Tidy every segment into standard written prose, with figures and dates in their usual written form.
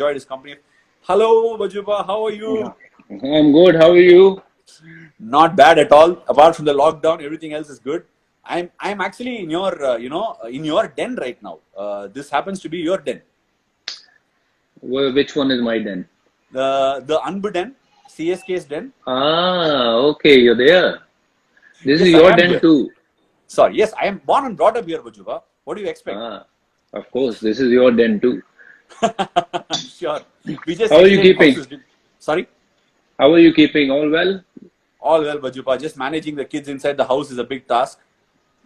enjoyed his company. Hello, Bajuba, how are you? I'm good. How are you? Not bad at all. Apart from the lockdown, everything else is good. I'm actually in your in your den right now. This happens to be your den. Which one is my den? The Anbu den, CSK's den. Ah, okay, you're there. This is Yes, I your am den here. too. Sorry, yes, I am born and brought up here, Bajuba. What do you expect? Ah, of course, this is your den too. Sure. We just How are you exchanged keeping? houses. Sorry? How are you keeping? All well? All well, Bajupa. Just managing the kids inside the house is a big task.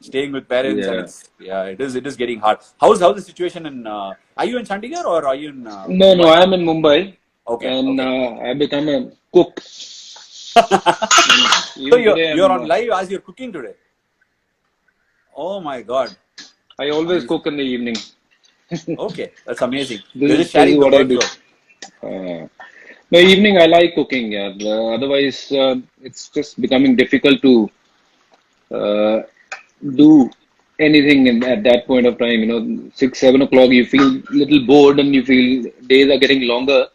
Staying with parents and Yeah. it is getting hard. How's the situation in? Are you in Chandigarh or are you in No, Mumbai? I'm in Mumbai Okay, and okay. I've become a cook. So Even you're today, you're on live as you're cooking today. Oh my God, I always amazing. cook in the evening. Okay, that's amazing. This You're is, just this is sharing the what I do. workload. The evening, I like cooking. Yeah. Otherwise, it's just becoming difficult to uh, do anything at that point of time. 6, 7 o'clock, you feel little bored and you feel days are getting longer.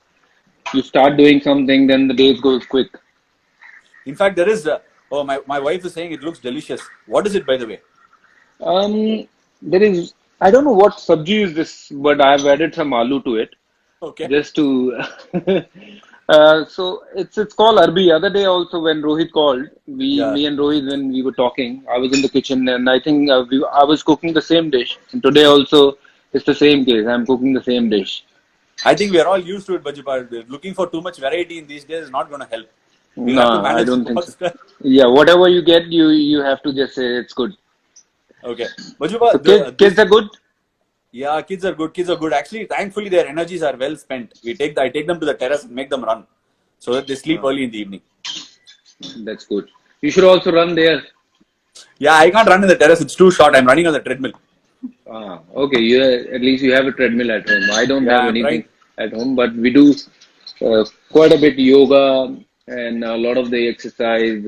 You start doing something, then the days goes quick. In fact, there is. Oh, my wife is saying it looks delicious. What is it, by the way? There is, I don't know what sabji is this, but I've added some aloo to it Okay. just to. So it's called Arbi. Other day also when Rohit called, Yeah. me and Rohit when we were talking, I was in the kitchen and I think I was cooking the same dish. And today also it's the same case. I'm cooking the same dish. I think we are all used to it, Bajupa. Looking for too much variety in these days is not going to help. We'll have to No, I manage don't think so. what's the. Yeah, whatever you get, you have to just say it's good. Okay. So Bajuba, kids are good. yeah, kids are good. Kids are good. Actually, thankfully, their energies are well spent. I take them to the terrace and make them run so that they sleep Uh, early in the evening. that's good. You should also run there. Yeah, I can't run in the terrace. It's too short. I'm running on the treadmill. Okay. At least you have a treadmill at home. I don't have Yeah, I'm trying. anything at home, but we do quite a bit yoga and a lot of the exercise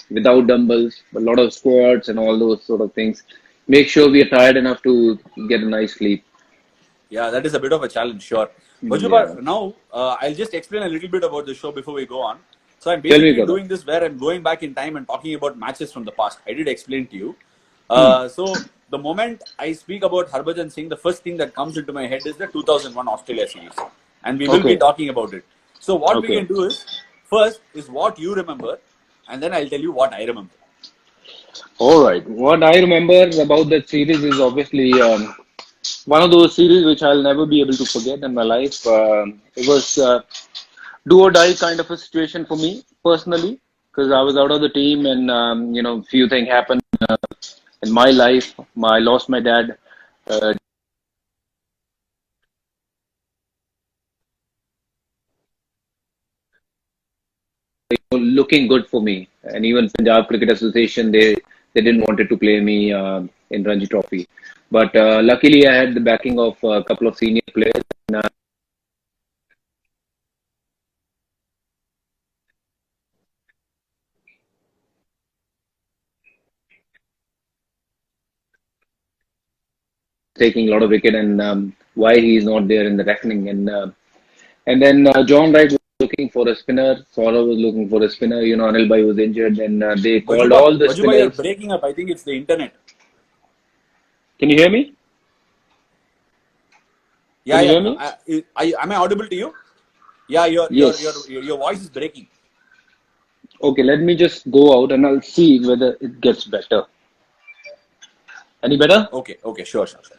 without dumbbells, a lot of squats and all those sort of things. Make sure we are tired enough to get a nice sleep. Yeah, that is a bit of a challenge, sure. Yeah. Bajuba, now I'll just explain a little bit about the show before we go on. So I'm Tell me, basically brother. doing this where I'm going back in time and talking about matches from the past. I did explain to you. Hmm. So the moment I speak about Harbhajan Singh, the first thing that comes into my head is the 2001 Australia series, and we will be Okay. talking about it. So what we Okay. can do is first is what you remember, and then I'll tell you what I remember. All right. What I remember about that series is obviously one of those series which I'll never be able to forget in my life. It was do or die kind of a situation for me personally because I was out of the team and few things happened in my life. I lost my dad. Uh, Looking good for me, and even Punjab Cricket Association they didn't wanted to play me in Ranji Trophy, but luckily I had the backing of a couple of senior players. And, taking a lot of wicket and why he is not there in the reckoning. And then John Wright was looking for a spinner. Saurav was looking for a spinner. Anil Bhai was injured, and they called all the Bajuba, you're spinners. breaking up. I think it's the internet. Can you hear me? Yeah, Can you yeah. hear me? Am I audible to you? Yeah, Yes. your voice is breaking. Okay, let me just go out and I'll see whether it gets better. Any better? Okay, okay, sure, sure, sure.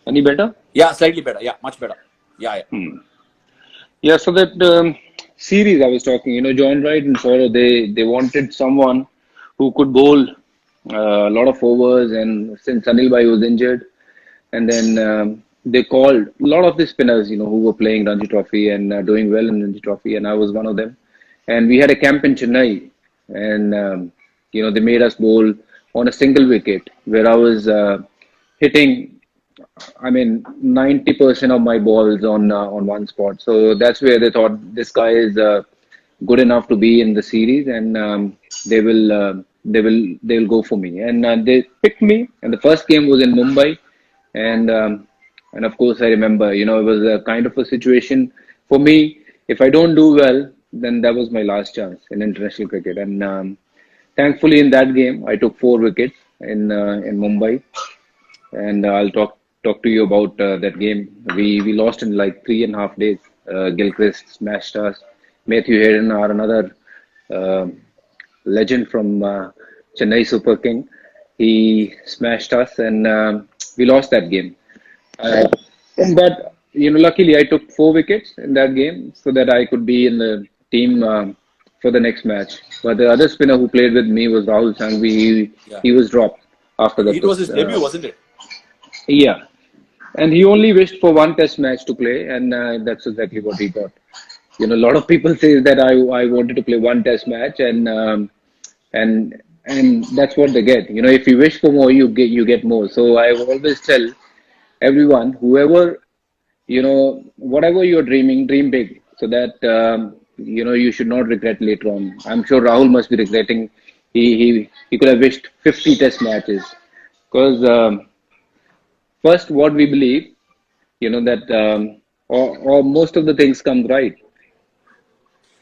Any better? Yeah, slightly better. Yeah, much better. Yeah, yeah. Yeah. So that series I was talking, John Wright and Saurav, they wanted someone who could bowl a lot of overs, and since Anil Bhai was injured, and then they called a lot of the spinners, who were playing Ranji Trophy and doing well in Ranji Trophy, and I was one of them. And we had a camp in Chennai, and they made us bowl on a single wicket where I was hitting. I mean, 90% of my balls on one spot. So that's where they thought this guy is good enough to be in the series, and they will go for me. And they picked me. And the first game was in Mumbai, and And of course, I remember, it was a kind of a situation for me. If I don't do well, then that was my last chance in international cricket. And thankfully, in that game, I took 4 wickets in Mumbai. And I'll talk to you about that game. We lost in like 3.5 days. Gilchrist smashed us. Matthew Hayden, are another uh, legend from Chennai Super King. He smashed us, and we lost that game. Uh, but luckily, I took 4 wickets in that game so that I could be in the team for the next match. But the other spinner who played with me was Rahul Sangvi. Yeah. He was dropped after the It was first. his debut, wasn't it? Yeah, and he only wished for one test match to play, and that's exactly what he got. A lot of people say that I wanted to play one test match, and that's what they get. If you wish for more, you get more. So I always tell everyone, whoever, whatever you're dreaming, dream big, so that you should not regret later on. I'm sure Rahul must be regretting. He could have wished 50 test matches because first what we believe, that or most of the things come right.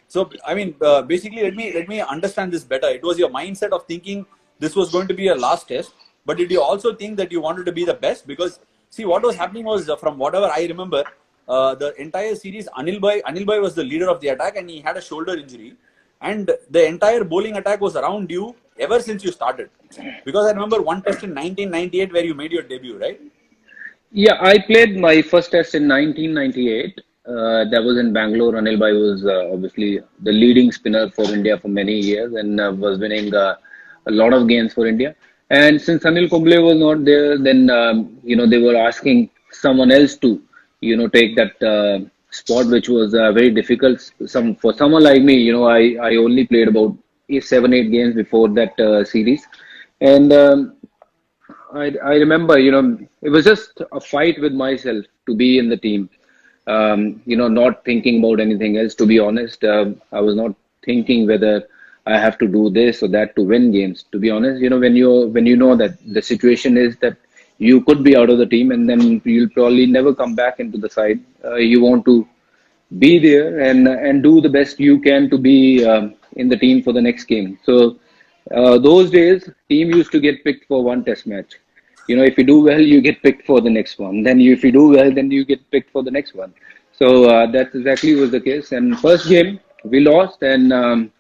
So, I mean, basically, let me understand this better. It was your mindset of thinking this was going to be a last test, but did you also think that you wanted to be the best? Because see, what was happening was, from whatever I remember, the entire series, Anil Bhai was the leader of the attack, and he had a shoulder injury, and the entire bowling attack was around you ever since you started. Because I remember one test in 1998 where you made your debut, right? Yeah, I played my first test in 1998. That was in Bangalore. Anil Bhai was obviously the leading spinner for India for many years and was winning a lot of games for India. And since Anil Kumble was not there, then they were asking someone else to take that spot, which was very difficult. For someone like me, I only played about 7, 8 games before that series, and I remember, it was just a fight with myself to be in the team. Not thinking about anything else. To be honest, I was not thinking whether I have to do this or that to win games. To be honest, when you know that the situation is that you could be out of the team and then you'll probably never come back into the side. You want to be there and do the best you can to be in the team for the next game. So those days, team used to get picked for one test match. If you do well, you get picked for the next one. Then if you do well, then you get picked for the next one. So that exactly was the case. And first game we lost, and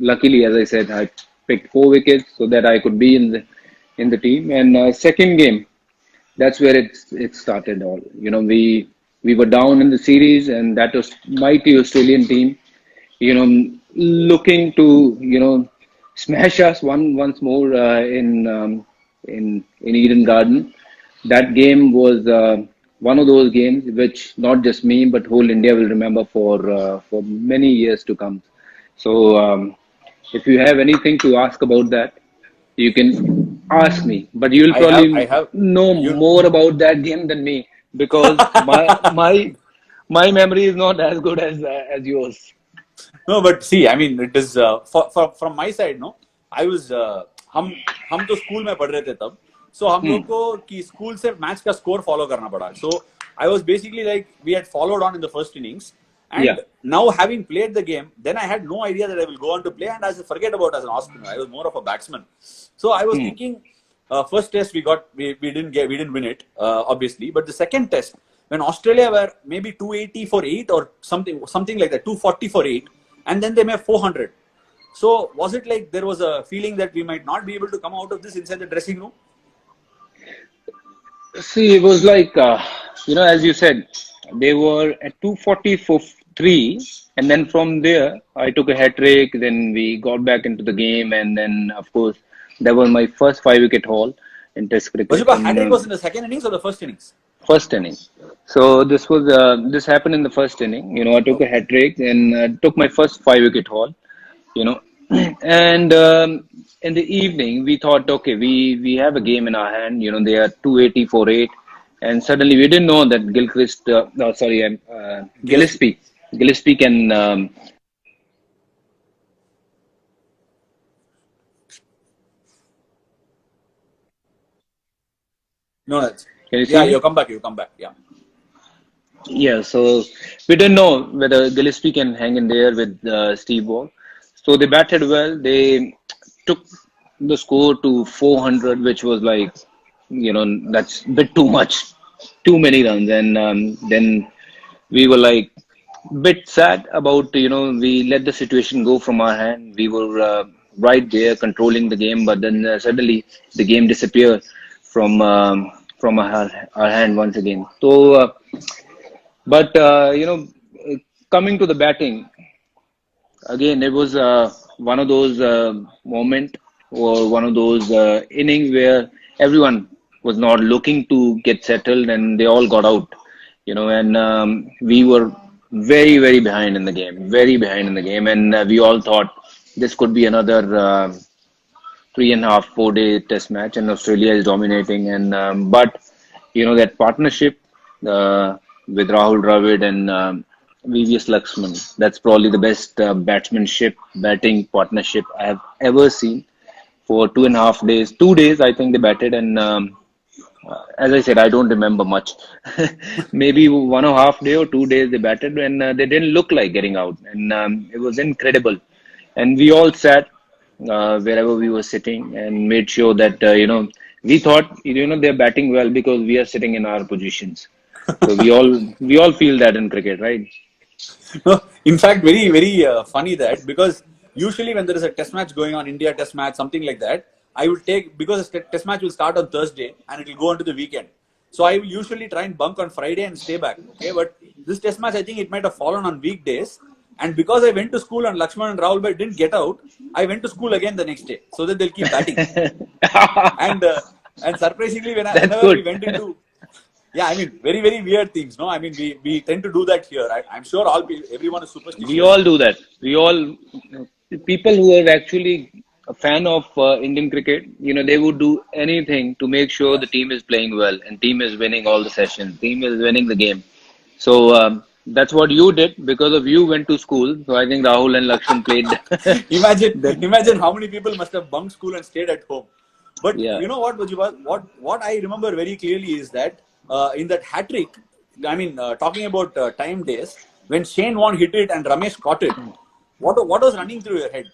luckily, as I said, I picked 4 wickets so that I could be in the team. And second game, that's where it started all. We were down in the series, and that was mighty Australian team. Looking to smash us once more in Eden Garden. That game was one of those games which not just me but whole India will remember for many years to come. So if you have anything to ask about that, you can ask me, but you'll I probably have know you. more about that game than me because my memory is not as good as yours. No, but see, I mean, it is from my side, no. I was हम तो school में पढ़ रहे थे तब, so हम लोग Hmm. को कि स्कूल से मैच का स्कोर फॉलो करना पड़ा. So I was basically like we had followed on in the first innings, Yeah. and now having played the game, then I had no idea that I will go on to play, and I forget about as an off spinner. I was more of a batsman, so I was Hmm. thinking. First test we didn't win it obviously, but the second test when Australia were maybe 280 for 8 or something like that, 240 for 8, and then they made 400. So was it like there was a feeling that we might not be able to come out of this inside the dressing room? See, it was like, as you said, they were at 240 for 3. And then from there, I took a hat trick. Then we got back into the game. And then, of course, that was my first 5 wicket haul in Test cricket Vajuba, in hat trick was in the second innings or the first innings? first inning. So this happened in the first inning. I took a Okay. hat trick and took my first 5 wicket haul. you know and in the evening we thought, okay, we have a game in our hand. They are 280 for 8, and suddenly we didn't know that Gilchrist no, sorry, Gillespie. Gillespie can No, that's. Can you Yeah, see you me? come back. You come back. Yeah. Yeah, so we didn't know whether Gillespie can hang in there with Steve Waugh. So they batted well. They took the score to 400, which was like, that's a bit too much, too many runs. And then we were like bit sad about, we let the situation go from our hand. We were right there controlling the game, but then suddenly the game disappeared from our hand once again. So. But coming to the batting again, it was one of those moment or one of those innings where everyone was not looking to get settled and they all got out. And we were very very behind in the game, very behind in the game, and we all thought this could be another 3.5, 4 day test match, and Australia is dominating. And but that partnership with Rahul Dravid and VVS Laxman, that's probably the best batting partnership I have ever seen. For 2.5 days, 2 days, I think they batted, and as I said, I don't remember much. Maybe 1.5 day or 2 days they batted, and they didn't look like getting out, and it was incredible. And we all sat wherever we were sitting and made sure that we thought they're batting well because we are sitting in our positions. So we all feel that in cricket, right? No, in fact, very, very funny that because usually when there is a test match going on, India test match, something like that, I will take because the test match will start on Thursday and it will go on to the weekend. So I will usually try and bunk on Friday and stay back. Okay, but this test match, I think it might have fallen on weekdays. And because I went to school and Lakshman and Rahul Bhai didn't get out, I went to school again the next day so that they'll keep batting. And and surprisingly, That's whenever we good. went into yeah, I mean, very, very weird things, no? I mean, we tend to do that here. I'm sure everyone is We superstitious. all do that. We all people who are actually a fan of Indian cricket, they would do anything to make sure the team is playing well and team is winning all the sessions, team is winning the game. So that's what you did because of you went to school. So I think Rahul and Lakshan played Imagine, that. imagine how many people must have bunked school and stayed at home. But Yeah. you know what, Vajiva, what I remember very clearly is that in that hat trick, I mean, talking about time days, when Shane Warne hit it and Ramesh caught it, what was running through your head?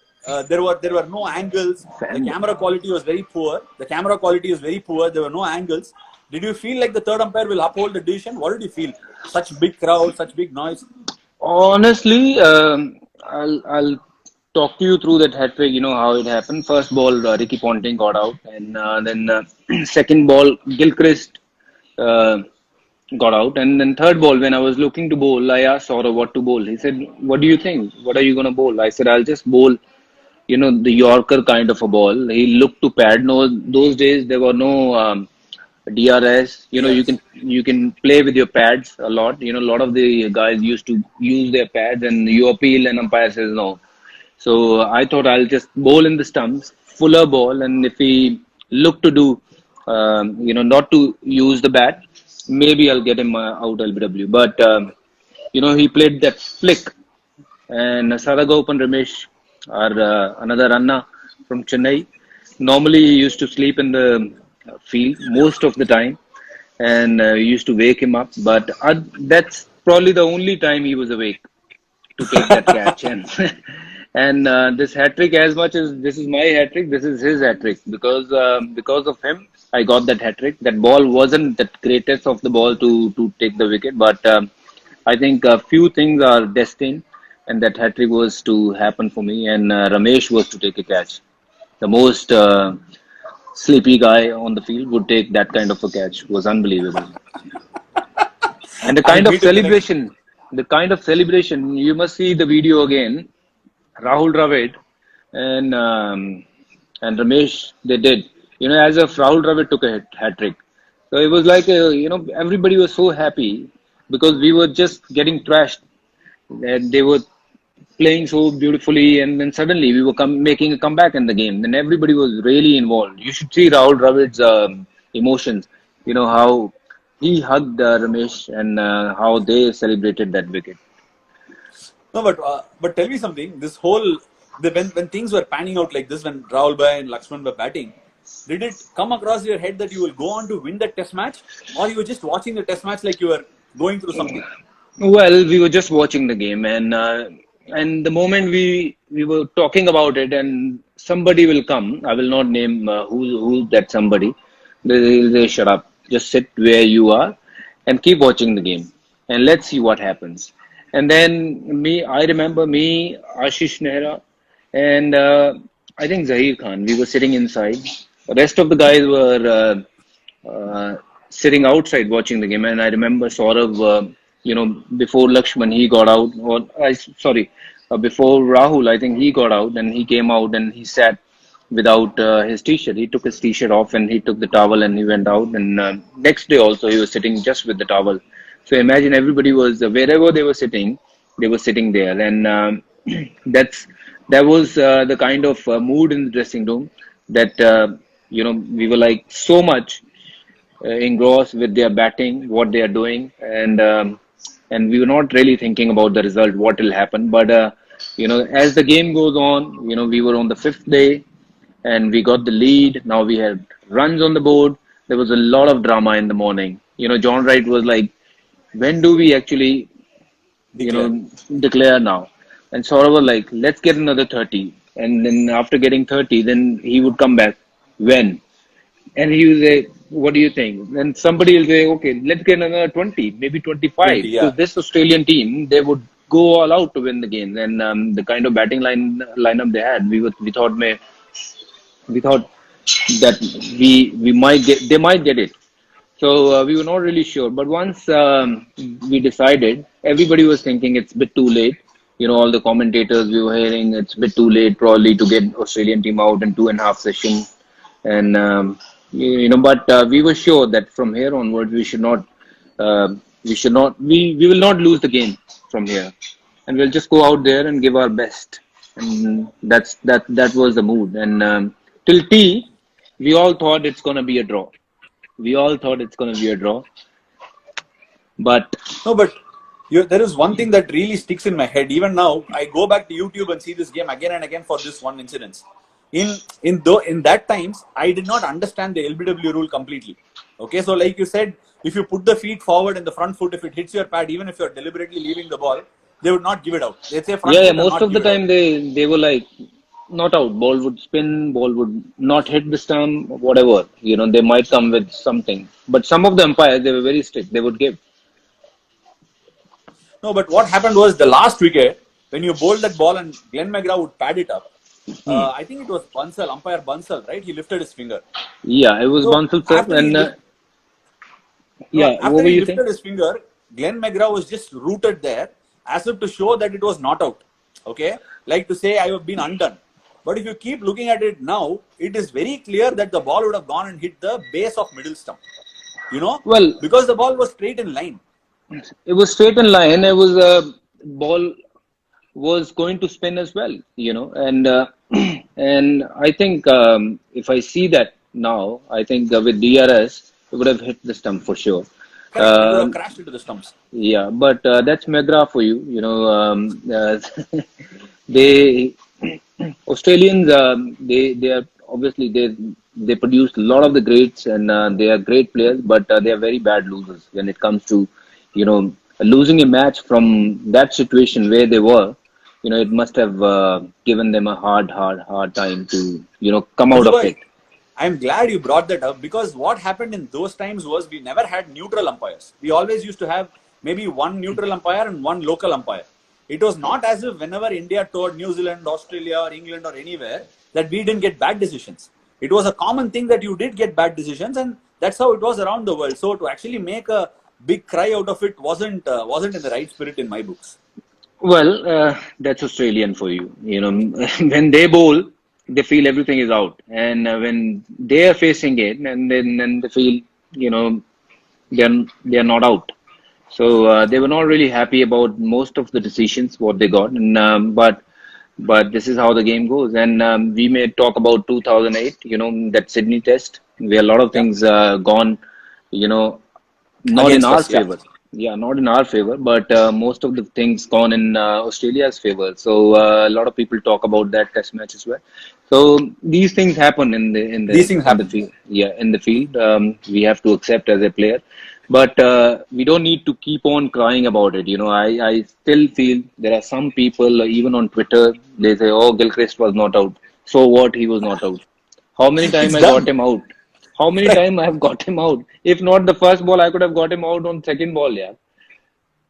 There were no angles. The Fan. camera quality was very poor. The camera quality is very poor. There were no angles. Did you feel like the third umpire will uphold the decision? What did you feel? Such big crowd, such big noise. Honestly, I'll talk to you through that hat trick. You know how it happened. First ball, Ricky Ponting got out, and then second ball, Gilchrist uh, got out, and then third ball, when I was looking to bowl, I asked Saurav what to bowl. He said, "What do you think? What are you gonna bowl?" I said, "I'll just bowl, the Yorker kind of a ball." He looked to pad. No, those days there were no DRS. DRS. You can play with your pads a lot. A lot of the guys used to use their pads, and you appeal, and umpire says no. So I thought I'll just bowl in the stumps, fuller ball, and if he look to do, not to use the bat, maybe I'll get him out LBW. But he played that flick, and Saragopal Ramesh are another Anna from Chennai. Normally, he used to sleep in the field most of the time, and we used to wake him up. But that's probably the only time he was awake to take that catch. And and this hat trick, as much as this is my hat trick, this is his hat trick because of him. I got that hat trick. That ball wasn't the greatest of the ball to take the wicket, but I think a few things are destined, and that hat trick was to happen for me. And Ramesh was to take a catch. The most sleepy guy on the field would take that kind of a catch. It was unbelievable. And I'll meet in the next. the kind of celebration, you must see the video again. Rahul Dravid and Ramesh, they did. As if Rahul Dravid took a hat trick. So it was like, everybody was so happy because we were just getting trashed. And they were playing so beautifully, and then suddenly we were making a comeback in the game. Then everybody was really involved. You should see Rahul Dravid's emotions. How he hugged Ramesh and how they celebrated that wicket. No, but tell me something. This whole when things were panning out like this, when Rahul Bhai and Lakshman were batting, did it come across your head that you will go on to win the test match, or you were just watching the test match like you were going through something? Well, we were just watching the game, and the moment we were talking about it, and somebody will come. I will not name who that somebody. They'll say, "Shut up, just sit where you are, and keep watching the game, and let's see what happens." And then I remember me, Ashish Nehra, and I think Zahir Khan. We were sitting inside. The rest of the guys were sitting outside watching the game. And I remember Saurav, before Lakshman, he got out, before Rahul, I think he got out and he came out and he sat without his t-shirt. He took his t-shirt off and he took the towel and he went out. And next day also, he was sitting just with the towel. So imagine everybody was, wherever they were sitting there. And that was the kind of mood in the dressing room that, we were like so much engrossed with their batting, what they are doing, and we were not really thinking about the result, what will happen. But as the game goes on, we were on the fifth day, and we got the lead. Now we had runs on the board. There was a lot of drama in the morning. John Wright was like, "When do we actually, Declare. declare now?" And Saurav was like, "Let's get another 30." And then after getting 30, then he would come back. When? And he will say, "What do you think?" And somebody will say, "Okay, let's get another 20, maybe 25." 20, Because yeah. this Australian team, they would go all out to win the game. And the kind of batting lineup they had, we thought that we might they might get it. So we were not really sure. But once we decided, everybody was thinking it's a bit too late. All the commentators we were hearing, it's a bit too late probably to get Australian team out in 2.5 sessions. And but we were sure that from here onwards we will not lose the game from here, and we'll just go out there and give our best. And that was the mood. And till tea, we all thought it's gonna be a draw. We all thought it's gonna be a draw, but No, but there is one thing that really sticks in my head. Even now, I go back to YouTube and see this game again and again for this one incident. In that times, I did not understand the LBW rule completely. Okay, so like you said, if you put the feet forward and the front foot, if it hits your pad, even if you're deliberately leaving the ball, they would not give it out. They'd say front yeah, foot and most not of give the it out. time they were like not out. Ball would spin, ball would not hit the stump, whatever. They might come with something. But some of the umpires, they were very strict. They would give. No, but what happened was the last wicket, when you bowled that ball and Glenn McGrath would pad it up. I think it was Bansal, umpire Bansal, right? He lifted his finger. Yeah, it was So Bansal sir. after he And no, yeah, after what were he you saying? lifted his finger, Glenn McGrath was just rooted there as if to show that it was not out. Okay, like to say I have been undone. But if you keep looking at it now, it is very clear that the ball would have gone and hit the base of middle stump. Well, Because the ball was straight in line. it was straight in line. It was a ball was going to spin as well, and and I think if I see that now, I think with DRS it would have hit the stump for sure. Correct. It would have Um, crashed into the stumps. yeah, but that's Megra for you. They Australians, they are obviously they produce a lot of the greats, and they are great players, but they are very bad losers when it comes to losing a match from that situation where they were. It must have given them a hard time to come That's out of why it. I'm glad you brought that up, because what happened in those times was we never had neutral umpires. We always used to have maybe one neutral umpire and one local umpire. It was not as if whenever India toured New Zealand, Australia, or England, or anywhere, that we didn't get bad decisions. It was a common thing that you did get bad decisions, and that's how it was around the world. So to actually make a big cry out of it wasn't in the right spirit in my books. Well, that's Australian for you. When they bowl, they feel everything is out, and when they are facing it, and then they feel, you know, they're not out. So they were not really happy about most of the decisions what they got, and but this is how the game goes. And we may talk about 2008, that Sydney Test, where a lot of Yeah, things gone, you know, not in against our us. Yeah. favor. Yeah, not in our favor, but most of the things gone in Australia's favor. So a lot of people talk about that test match as well. So these things happen in the These things happen. field. Yeah, in the field, we have to accept as a player, but we don't need to keep on crying about it. I still feel there are some people, even on Twitter, they say, "Oh, Gilchrist was not out. So what? He was not out. How many It's time I got done. him out? How many Correct. time I have got him out? If not the first ball, I could have got him out on second ball. Yeah,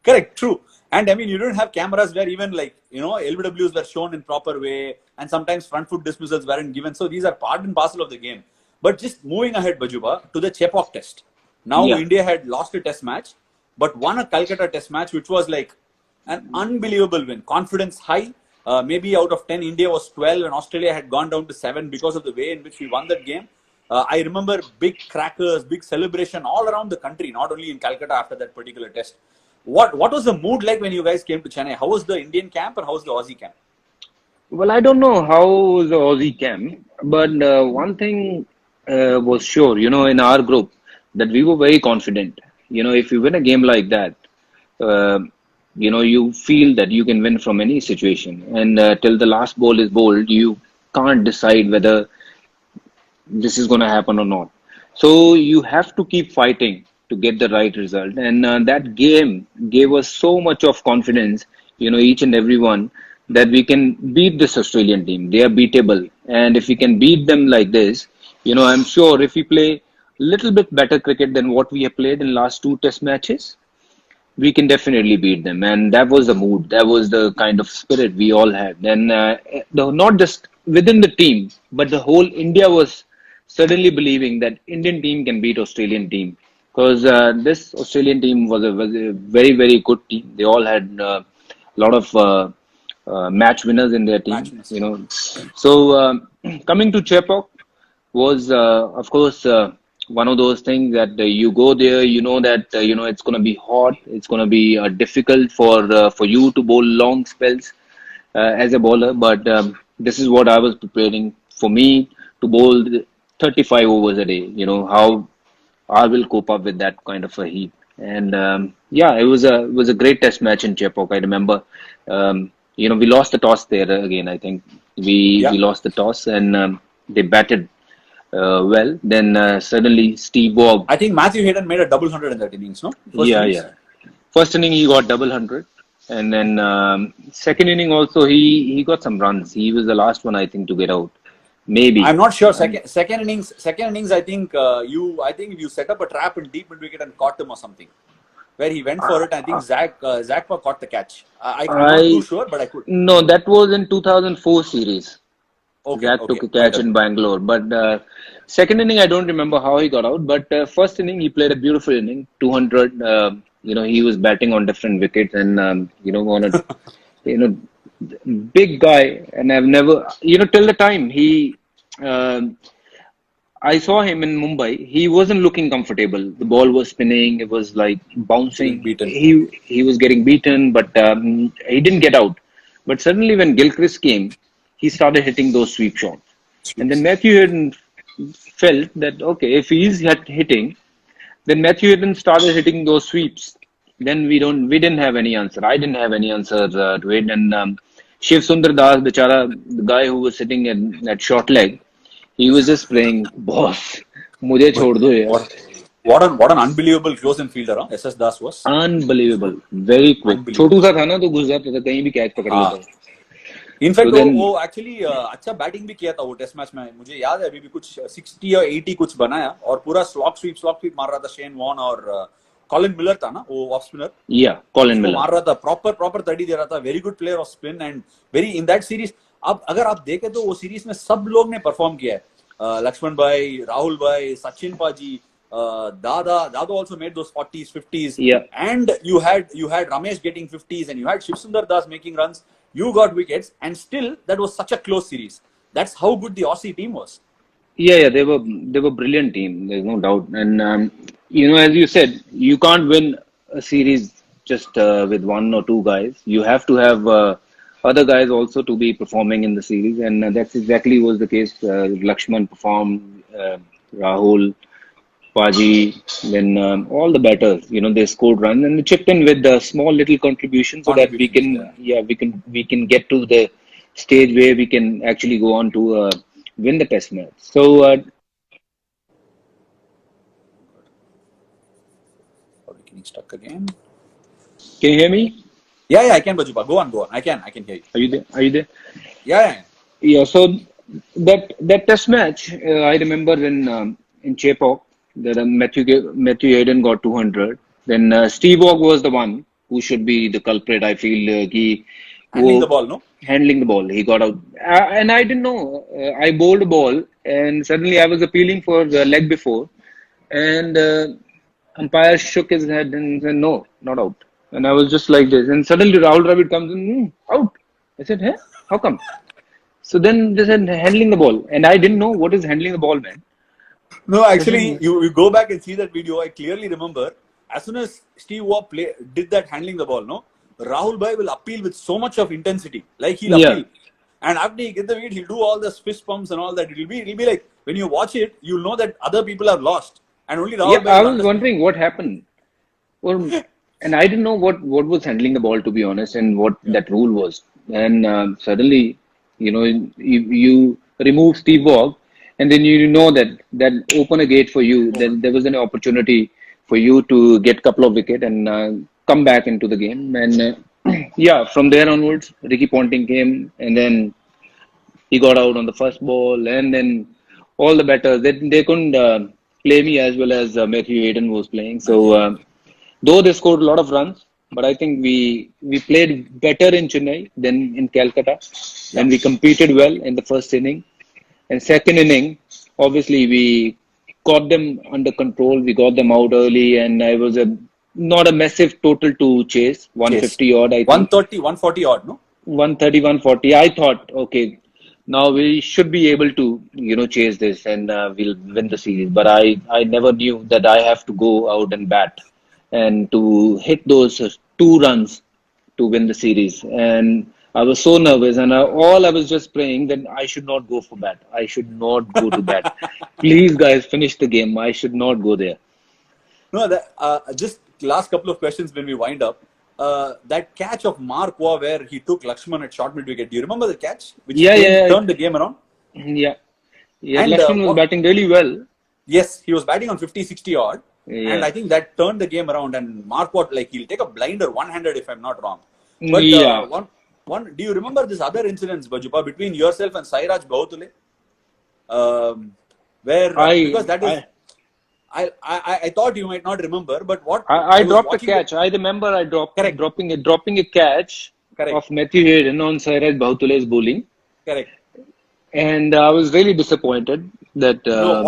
Correct, true. And I mean, you don't have cameras where even like, LBWs were shown in proper way, and sometimes front foot dismissals weren't given. So these are part and parcel of the game. But just moving ahead, Bajuba, to the Chepauk test. Now yeah. India had lost a test match, but won a Calcutta test match, which was like an unbelievable win. Confidence high. Maybe out of 10, India was 12, and Australia had gone down to 7 because of the way in which we won that game. I remember big crackers, big celebration all around the country, not only in Calcutta after that particular test. What was the mood like when you guys came to Chennai? How was the Indian camp and how was the Aussie camp? Well, I don't know how was the Aussie camp, but one thing was sure, in our group, that we were very confident. If you win a game like that, uh, you feel that you can win from any situation. And till the last ball is bowled, you can't decide whether this is going to happen or not. So you have to keep fighting to get the right result. And that game gave us so much of confidence, each and every one, that we can beat this Australian team. They are beatable. And if we can beat them like this, I'm sure if we play little bit better cricket than what we have played in last two test matches, we can definitely beat them. And that was the mood. That was the kind of spirit we all had. And not just within the team, but the whole India was suddenly believing that Indian team can beat Australian team. Because this Australian team was a very, very good team. They all had a lot of match winners in their Match team, winners. So coming to Chepauk, was of course one of those things that you go there, that it's going to be hot, it's going to be difficult for you to bowl long spells as a bowler, but this is what I was preparing for me to bowl 35 overs a day. How I will cope up with that kind of a heat. And yeah, it was a great test match in Chepauk. I remember, we lost the toss there again. I think we Yeah. lost the toss and they batted well. Then suddenly Steve Waugh, I think Matthew Hayden made a double hundred in that innings, no? First yeah, innings. yeah. First inning he got double hundred, and then second inning also he got some runs. He was the last one I think to get out. I'm Maybe. not sure. Second innings. I think you set up a trap in deep mid wicket and caught him or something. Where he went for it. I think Zach caught the catch. I'm not too I sure, but I could. No, that was in 2004 series. Okay, Zach took okay, a might catch have in been. Bangalore, but second inning I don't remember how he got out. But first inning he played a beautiful inning, 200. He was batting on different wickets, and on a you know big guy. And I've never, till the time um I saw him in Mumbai. He wasn't looking comfortable. The ball was spinning. It was like Getting bouncing. beaten. He was getting beaten, but he didn't get out. But suddenly, when Gilchrist came, he started hitting those sweep shots. And then Sweeps. Matthew Hayden felt that okay, if he is hitting, then Matthew Hayden started hitting those sweeps. Then we didn't have any answer. I didn't have any answer to it. And Shiv Sundar Das, Bichara, the guy who was sitting at short leg, he was just praying, boss, मुझे But छोड़ दो यार. what what an unbelievable close in fielder, huh? SS Das was Unbelievable, very quick. Chhotu unbelievable. सा था ना तो घुस जाता था कहीं भी कैच पकड़ लेता हाँ. था. इनफैक्ट So वो then, एक्चुअली अच्छा बैटिंग भी किया था वो टेस्ट मैच में मुझे याद है अभी भी कुछ 60 या 80 कुछ बनाया और पूरा स्लॉप स्वीप मार रहा था शेन वॉन और कॉलिन मिलर था ना वो ऑफ स्पिनर yeah, Colin उसको Miller. मार रहा था प्रॉपर प्रॉपर तड़ी दे रहा था very good player off spin and very in that series अब अगर आप देखें तो वो सीरीज में सब लोग ने परफॉर्म किया है लक्ष्मण भाई राहुल भाई सचिन पाजी दादा also made those 40s 50s Yeah, and you had Ramesh getting 50s and you had Shiv Sundar Das making runs you got wickets and still that was such a close series that's how good the Aussie team was. yeah. They were brilliant team. There's no doubt. And as you said, you can't win a series just with one or two guys. You have to have other guys also to be performing in the series, and that's exactly was the case. Lakshman performed, Rahul, Paji, then all the batters. They scored runs and they chipped in with a small little contribution so that we Contributions, can, yeah. yeah, we can get to the stage where we can actually go on to win the test match. So Probably getting stuck again. can you hear me? Yeah, I can, Bajupa. Go on. I can hear you. Are you there? Are you there? Yeah. Yeah. So that test match, I remember in Chepauk that Matthew Hayden got 200. Then Steve Ogg was the one who should be the culprit. I feel he Handling the who ball, no? handling the ball. He got out, and I didn't know. I bowled a ball, and suddenly I was appealing for the leg before, and umpire shook his head and said, "No, not out." And I was just like this, and suddenly Rahul Dravid comes in, out. I said, "Hey, how come?" So then they said handling the ball, and I didn't know what is handling the ball, man. No, They actually, said, you go back and see that video. I clearly remember as soon as Steve Waugh did that handling the ball, no, Rahul Bhai will appeal with so much of intensity. Like he'll yeah, appeal. And after he get the wicket, he'll do all the fist pumps and all that. It'll be like when you watch it, you'll know that other people have lost. And only yeah. Rahul Bhai I will was understand. wondering what happened, or, and I didn't know what was handling the ball to be honest, and what Yeah. that rule was. And suddenly, you remove Steve Waugh, and then you know that open a gate for you. Then there was an opportunity for you to get couple of wicket and come back into the game. And yeah, from there onwards, Ricky Ponting came, and then he got out on the first ball, and then all the batters they couldn't play me as well as Matthew Hayden was playing. So Matthew Hayden. though they scored a lot of runs, but I think we played better in Chennai than in Calcutta, Yeah. and we competed well in the first inning. And second inning, obviously we got them under control. We got them out early, and I was a not a massive total to chase, Chase. 150 odd, I think. 130, 140 odd, no? 130, 140. I thought, okay, now we should be able to, chase this, and we'll win the series. But I never knew that I have to go out and bat and to hit those 2 runs to win the series. And I was so nervous, and all I was just praying that I should not go for bat. I should not go to bat. Please, guys, finish the game. I should not go there. No, just last couple of questions when we wind up. That catch of Mark Waugh where he took Lakshman at short mid wicket. Do you remember the catch which Yeah, yeah, turned the game around? yeah. Yeah, And Lakshman was batting really well. yes, he was batting on 50, 60 odd. And Yeah. I think that turned the game around. And Mark Waugh, like he'll take a blinder one-handed if I'm not wrong. But Yeah. do you remember this other incidents, Bajupa, between yourself and Sairaj Bahutule? Where because that is I I thought you might not remember, but what I I was dropped a watching catch. I remember I correct, dropping a catch correct, of Matthew Hayden on Sairaj Bahutule's bowling, correct. and I was really disappointed that. No,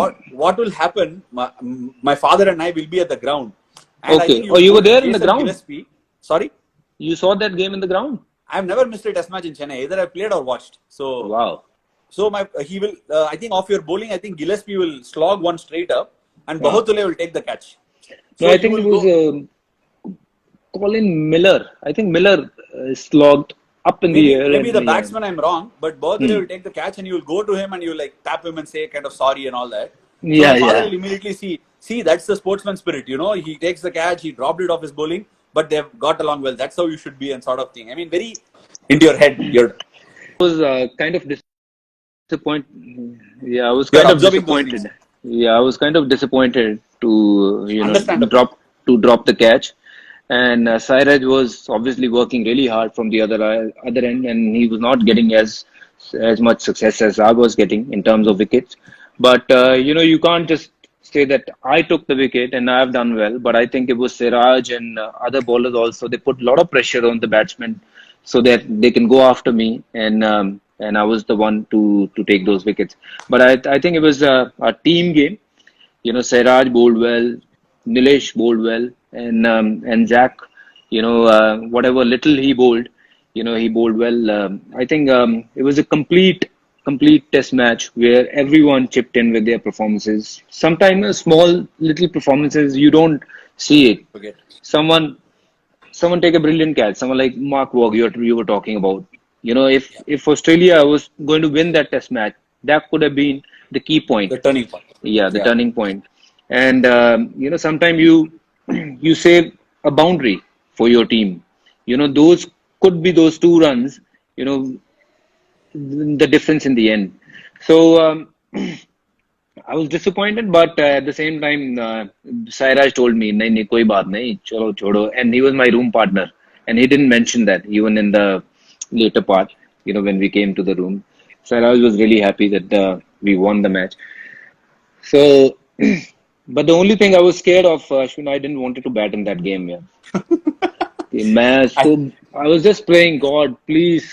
what will happen? My father and I will be at the ground, and I think Okay, you oh, will you go were to there in the Jason ground. Gillespie. Sorry, You saw that game in the ground. I've never missed a test match in Chennai. Either I played or watched. Wow. So my he will. I think off your bowling, I think Gillespie will slog one straight up, and Wow. Bahutule will take the catch. No, So I you think it will was go. Colin Miller. I think Miller slogged up in the air, Maybe and the yeah. batsman I'm wrong, but Bahutule Hmm. will take the catch and you will go to him and you will like tap him and say kind of sorry and all that. So Yeah, my father yeah. will immediately see that's the sportsman spirit, he takes the catch, he dropped it off his bowling, but they've got along well. That's how you should be and sort of thing. I mean, very into your head. I was kind of disappointed. Yeah, I was You're kind of observing those things. disappointed. Yeah, I was kind of disappointed to Understandable. drop the catch. And Sairaj was obviously working really hard from the other end, and he was not getting as much success as I was getting in terms of wickets. But you can't just say that I took the wicket and I've done well. But I think it was Siraj and other bowlers also. They put a lot of pressure on the batsmen so that they can go after me, and I was the one to take those wickets. But I think it was a team game. Sairaj bowled well, Nilesh bowled well, and Jack, whatever little he bowled, he bowled well. I think it was a complete test match where everyone chipped in with their performances. Sometimes small little performances you don't see it. Forget. Someone someone take a brilliant catch. Someone like Mark Waugh you were talking about. Yeah. If Australia was going to win that test match, that could have been the key point. The turning point. Yeah, the Yeah. turning point. And sometimes you you save a boundary for your team. Those could be those 2 runs. You know, the difference in the end. So I was disappointed, but at the same time, Sairaj told me, "नहीं नहीं कोई बात नहीं, चलो छोड़ो." And he was my room partner, and he didn't mention that even in the later part. When we came to the room, Sairaj was really happy that we won the match. So, but the only thing I was scared of, Ashwin, I didn't wanted to bat in that game. Yeah, the match. I, So I was just praying, God, please,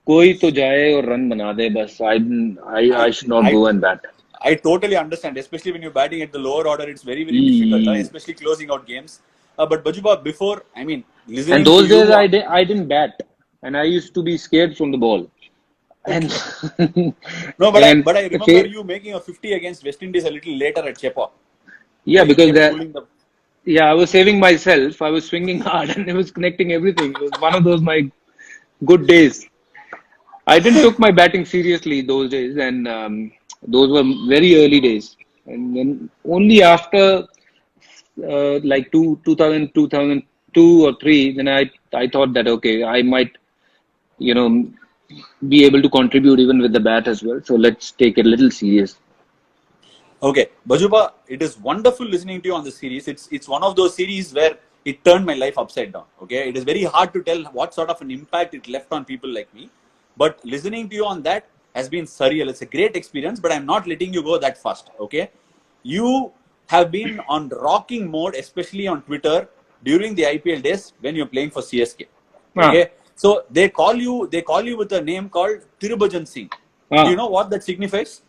कोई तो जाए और run बना दे बस. I I, should not I, go and bat. I totally understand, especially when you're batting at the lower order, it's very, very difficult, E- especially closing out games. But Bajuba, before, I mean, And listening to those days you, I didn't bat, and I used to be scared from the ball. And okay. No, and but I remember okay, you making a 50 against West Indies a little later at Chepa. yeah, You because kept that pulling the. yeah, I was saving myself. I was swinging hard, and it was connecting everything. It was one of those my good days. I didn't took my batting seriously those days, and those were very early days. And then only after like 2002 or three, then I thought that okay, I might you know be able to contribute even with the bat as well. So let's take it a little serious. Okay, Bajuba, it is wonderful listening to you on the series. It's one of those series where it turned my life upside down. Okay, it is very hard to tell what sort of an impact it left on people like me. But listening to you on that has been surreal. It's a great experience, but I'm not letting you go that fast. Okay, you have been on rocking mode, especially on Twitter during the IPL days when you're playing for CSK. Ah, Okay, so they call you with a name called Tirubhajan Singh. Do you ah, know what that signifies?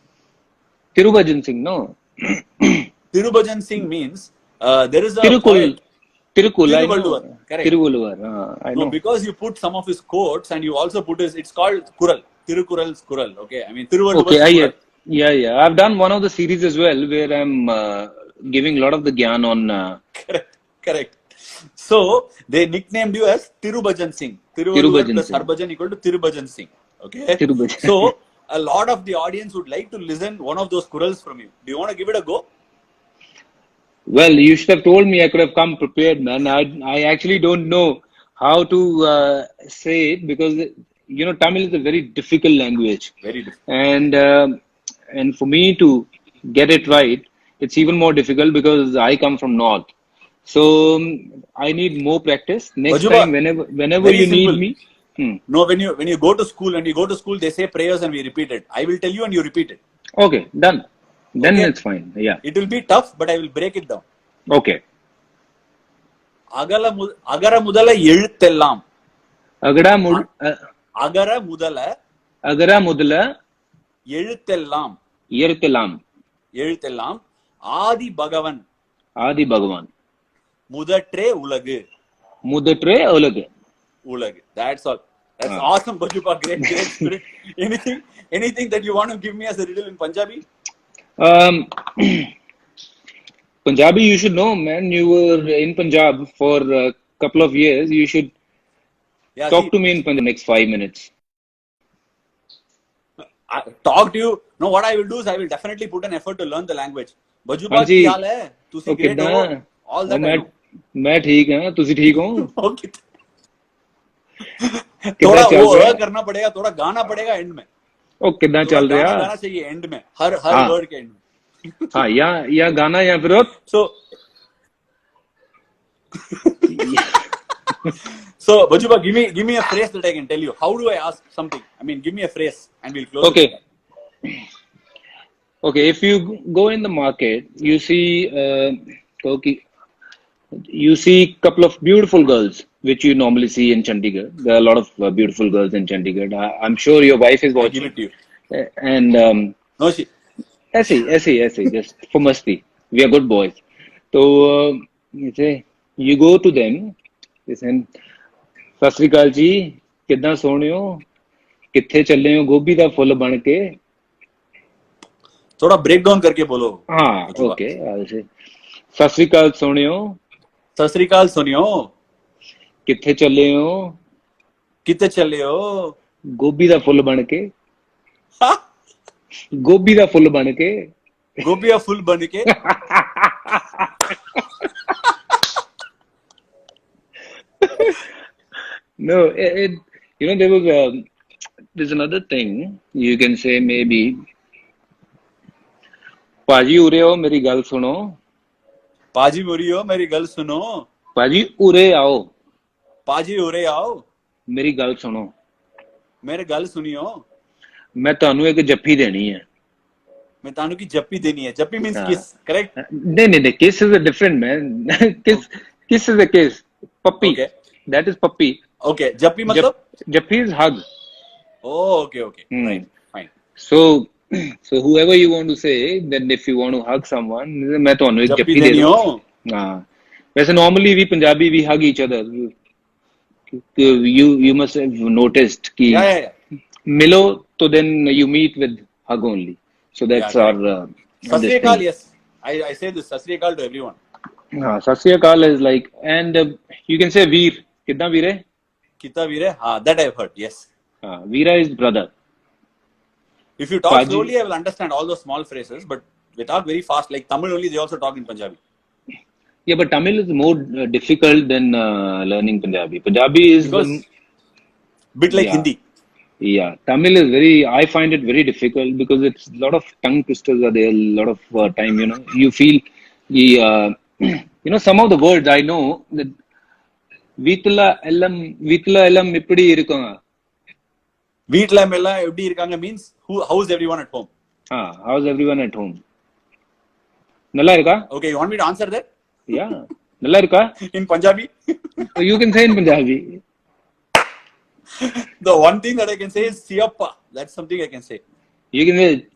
Tirubhajan Singh, no, Tirubhajan Singh means there is a Tirukul, poet, Tirukul, I know, Tiruvalluvar, correct. Tiruvalluvar, I So know. because you put some of his quotes and you also put his, it's called Kural, Tirukural's Kural. Okay, I mean Okay, Tiruvalluvar's Kural. yeah. I've done one of the series as well where I'm giving a lot of the gyan on. Correct, correct. So they nicknamed you as Tirubhajan Singh. Tiruvalluvar Tirubhajan plus Singh. Harbhajan equal to Tirubhajan Singh. Okay. Tirubhajan. So a lot of the audience would like to listen one of those Kurals from you. Do you want to give it a go? Well, you should have told me. I could have come prepared, man. I actually don't know how to say it because Tamil is a very difficult language, Very different. and for me to get it right, it's even more difficult because I come from north. So I need more practice. Next time, Bajuba, whenever very you need simple. me. Hmm. No, when you go to school, they say prayers and we repeat it. I will tell you and you repeat it. Okay, done. Then Okay? it's fine. Yeah. It will be tough, but I will break it down. Okay. அகர முதல எழுத்தெல்லாம் Agada mud, அகர முதல agara mudla எழுத்தெல்லாம் yertelam எழுத்தெல்லாம் ஆதி பகவன் adi bhagavan முதற்றே உலகு mudatre olag. உலகு. That's all. That's Ah. awesome, Bajupa. Great spirit. Anything that you want to give me as a riddle in Punjabi? Um, Punjabi, you should know, man. You were in Punjab for a couple of years. You should Yeah, talk see, to me in Punjabi next 5 minutes. I talk to you. No, what I will do is I will definitely put an effort to learn the language. Bajuba, ਹਾਂਜੀ ਕੀ ਹਾਲ ਹੈ? ਤੁਸੀਂ ਉਹ great ਕਿੱਦਾਂ ਹੋ? All ਉਹ that I know. ਮੈਂ ਠੀਕ ਹਾਂ ਤੁਸੀਂ ਠੀਕ ਹੋ Okay. ਕਿੱਦਾਂ थोड़ा ਚੱਲ वो ਰਿਹਾ करना पड़ेगा, थोड़ा गाना पड़ेगा एंड में. ਉਹ ਕਿੱਦਾਂ थोड़ा ਚੱਲ गाना ਰਿਹਾ गाना चाहिए एंड में. हर हाँ वर्ड के एंड में. हाँ या गाना या फिर So so Bajuba, give me a phrase that I can tell you. How do I ask something? I mean, give me a phrase and we'll close okay it. okay if you go in the market you see okay you see couple of beautiful girls which you normally see in Chandigarh. There are a lot of beautiful girls in Chandigarh. I'm sure your wife is I give watching. it to you. And No, she. ऐसे just for masti. We are good boys. So you say you go to them. You say, Sat Sri ਅਕਾਲ ਜੀ ਕਿੱਦਾਂ ਸੋਹਣੇ ਹੋ ਕਿੱਥੇ ਚੱਲੇ ਹੋ ਗੋਭੀ ਦਾ ਫੁੱਲ ਬਣ ਕੇ थोड़ा ब्रेक डाउन करके बोलो. हाँ Bajuba. ओके ਸਤਿ ਸ੍ਰੀ ਅਕਾਲ ਸੋਹਣਿਓ सत श्री अकाल सुनियो. ਕਿੱਥੇ ਚੱਲੇ ਹੋ कितने चले हो? ਗੋਭੀ ਦਾ ਫੁੱਲ ਬਣ ਕੇ Ha? ਗੋਭੀ ਦਾ ਫੁੱਲ ਬਣ ਕੇ गोबिया फुल बन के. No, there was there's another thing you can say maybe. पाजी उरे आओ मेरी गल सुनो. पाजी मुरियो मेरी गल सुनो. पाजी उरे आओ. पाजी उरे आओ. मेरी गल सुनो. मेरे गल सुनियो. मैं ਤੁਹਾਨੂੰ ਇੱਕ ਜੱਫੀ ਦੇਣੀ ਹੈ. मैं तानू की जप्पी देनी है. जप्पी मीन्स किस, करेक्ट? नहीं, kiss is a different man. kiss is a kiss. Puppy. Okay. That is puppy. Okay. जप्पी मतलब? Jaffi is hug. Oh, okay. Right. Fine. So whoever you want to say, then if you want to hug someone, मैं ਤੁਹਾਨੂੰ एक जप्पी जफ्फी दे देनी दूँ. हो. हाँ. वैसे normally we Punjabi we hug each other. You must have noticed कि Yeah. मिलो तो then you meet with hug only. So that's Yeah, our Sat this Sri Akal, thing. yes. I say this Sat Sri Akal to everyone. Sat Sri Akal is like, and you can say Veer. कितना वीर है? Kita Veer, that I have heard, yes. Veera is brother. If you talk Paji. slowly, I will understand all those small phrases, but we talk very fast, like Tamil only, they also talk in Punjabi. Yeah, but Tamil is more difficult than learning Punjabi. Punjabi is Because bit like yeah. Hindi. Yeah, Tamil is I find it very difficult because it's a lot of tongue twisters are there, a lot of time, you feel, some of the words I know that Vitla Elam Mipudi Irukanga. Veetla Mella Evdi Irkanga means how's everyone at home? How's everyone at home? Nalla irka? Okay, you want me to answer that? Yeah. Nalla irka? In Punjabi? You can say in Punjabi. The one thing that I can say is Siyappa. That's something I can say. You can say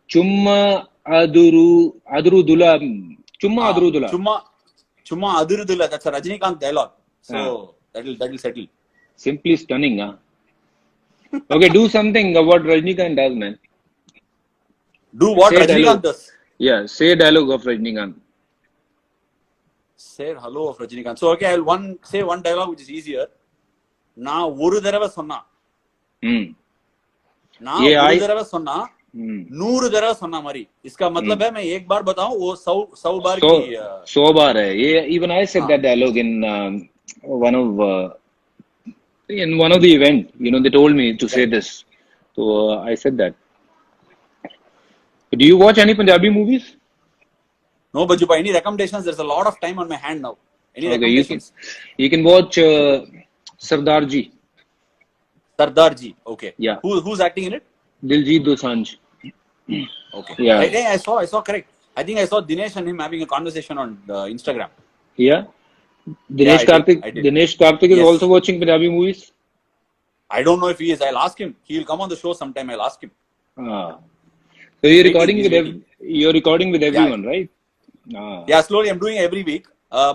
Chumma Aduru Dula. Chumma Aduru Dula. Chumma Adurudula. That's a Rajinikanth dialogue. So that'll settle. Simply stunning, huh? Okay, do something of what Rajinikanth does, man. Do what Say Rajinikanth dialogue. does. Yeah, say dialogue of Rajinikanth. Say hello of Rajinikanth. So okay, I'll say one dialogue which is easier. நான் ஒரு தடவை சொன்னா நான் ஒரு தடவை சொன்னா 100 தடவை சொன்ன மாதிரி. इसका मतलब है मैं एक बार बताऊं वो 100 बार की 100 बार है. ये even I said that dialogue in one of the event. They told me to say this, so I said that. Do you watch any Punjabi movies? No, but any recommendations? There's a lot of time on my hand now. Any recommendations? You can watch Sardar Ji. Sardar Ji, okay. Yeah. Who's acting in it? Diljit Dosanjh. Okay. Yeah. I saw correct. I think I saw Dinesh and him having a conversation on Instagram. Yeah. Dinesh Karthik. I did. Dinesh Karthik is also watching Punjabi movies. I don't know if he is. I'll ask him. He'll come on the show sometime. I'll ask him. So you're recording with everyone, right? Yeah, slowly. I'm doing every week.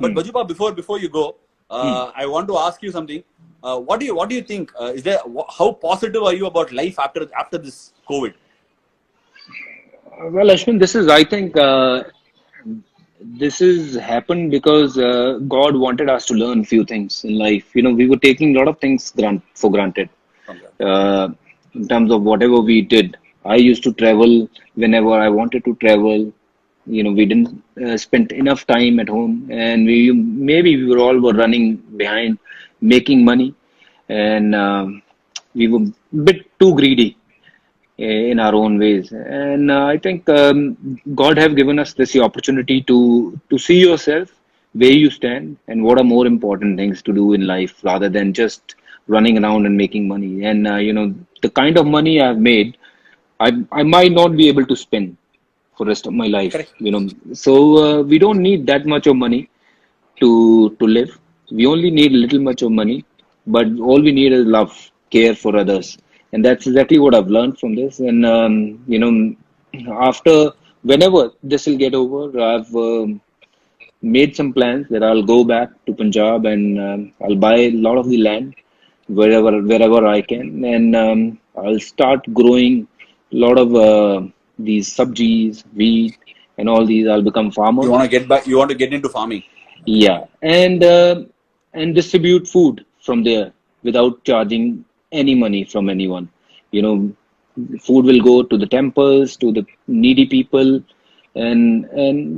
But Bajupa, before you go, I want to ask you something. What do you think? How positive are you about life after this COVID? Well, Ashwin, I think this has happened because God wanted us to learn few things in life. We were taking a lot of things for granted. In terms of whatever we did. I used to travel whenever I wanted to travel. We didn't spend enough time at home, and maybe we were running behind making money, and we were a bit too greedy in our own ways. And I think God have given us this opportunity to see yourself where you stand and what are more important things to do in life rather than just running around and making money. And the kind of money I've made, I might not be able to spend for the rest of my life. Correct. So we don't need that much of money to live. We only need a little much of money, but all we need is love, care for others, and that's exactly what I've learned from this. And after whenever this will get over, I've made some plans that I'll go back to Punjab and I'll buy a lot of the land wherever I can, and I'll start growing a lot of these sabjis, wheat, and all these. I'll become farmer. You want to get back? You want to get into farming? Yeah, and distribute food from there without charging any money from anyone. Food will go to the temples, to the needy people, and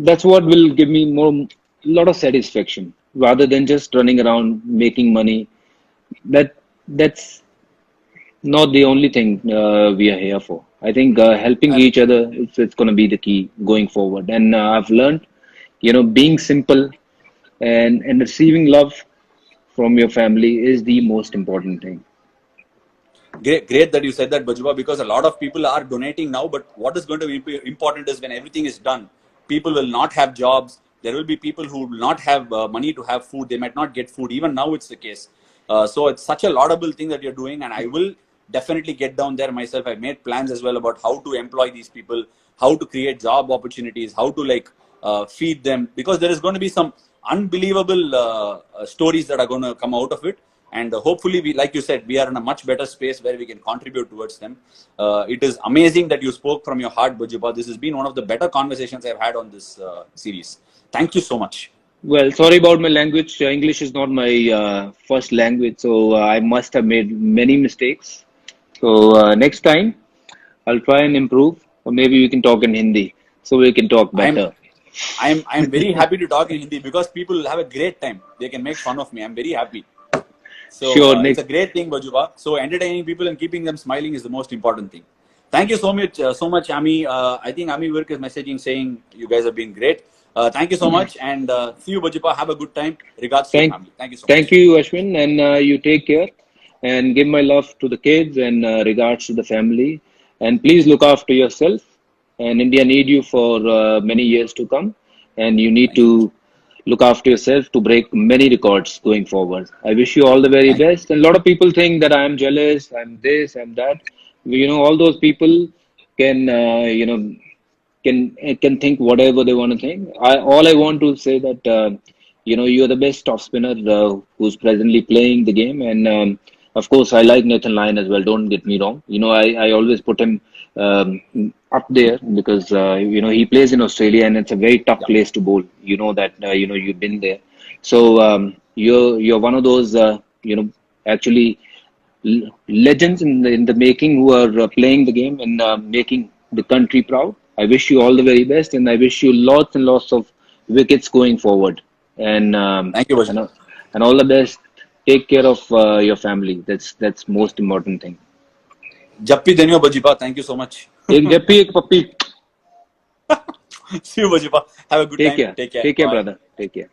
that's what will give me a lot of satisfaction rather than just running around making money. not the only thing we are here for. I think helping And each other, it's going to be the key going forward. And I've learned, being simple and receiving love from your family is the most important thing. great that you said that, Bajuba, because a lot of people are donating now. But what is going to be important is when everything is done, people will not have jobs. There will be people who will not have money to have food. They might not get food. Even now, it's the case. So it's such a laudable thing that you're doing, and I will definitely get down there myself. I made plans as well about how to employ these people, how to create job opportunities, how to feed them, because there is going to be some unbelievable stories that are going to come out of it. And hopefully, we, like you said, we are in a much better space where we can contribute towards them. It is amazing that you spoke from your heart, Bajuba. This has been one of the better conversations I've had on this series. Thank you so much. Well, sorry about my language. English is not my first language, so I must have made many mistakes. So next time, I'll try and improve, or maybe we can talk in Hindi so we can talk I'm better. I'm very happy to talk in Hindi because people will have a great time. They can make fun of me. I'm very happy. So Sure, it's next. a great thing, Bajuba. So entertaining people and keeping them smiling is the most important thing. Thank you so much, Ami. I think Ami Work is messaging saying you guys have been great. Thank you so much, and see you, Bajuba. Have a good time. Regards to your Thank, family. Thank you so thank much. you, Ashwin, and you take care and give my love to the kids and regards to the family. And please look after yourself. And India need you for many years to come. And you need Thank you. to look after yourself to break many records going forward. I wish you all the very Thank you. best. And a lot of people think that I am jealous, I'm this, I'm that. All those people can, can think whatever they want to think. All I want to say that you're the best off spinner who's presently playing the game, and of course I like Nathan Lyon as well. Don't get me wrong. I always put him up there because he plays in Australia and it's a very tough Yeah. place to bowl. You know that you've been there, so you're one of those actually legends in the making who are playing the game and making the country proud. I wish you all the very best, and I wish you lots and lots of wickets going forward, and Thank you, Bajuba. and all the best. Take care of your family. That's most important thing. Jappi Denyo, Bajuba. Thank you so much. एक जप्पी एक पप्पी. See you, Bajuba. Have a good Take time. care. Take care. Take care, Bye. brother. Take care.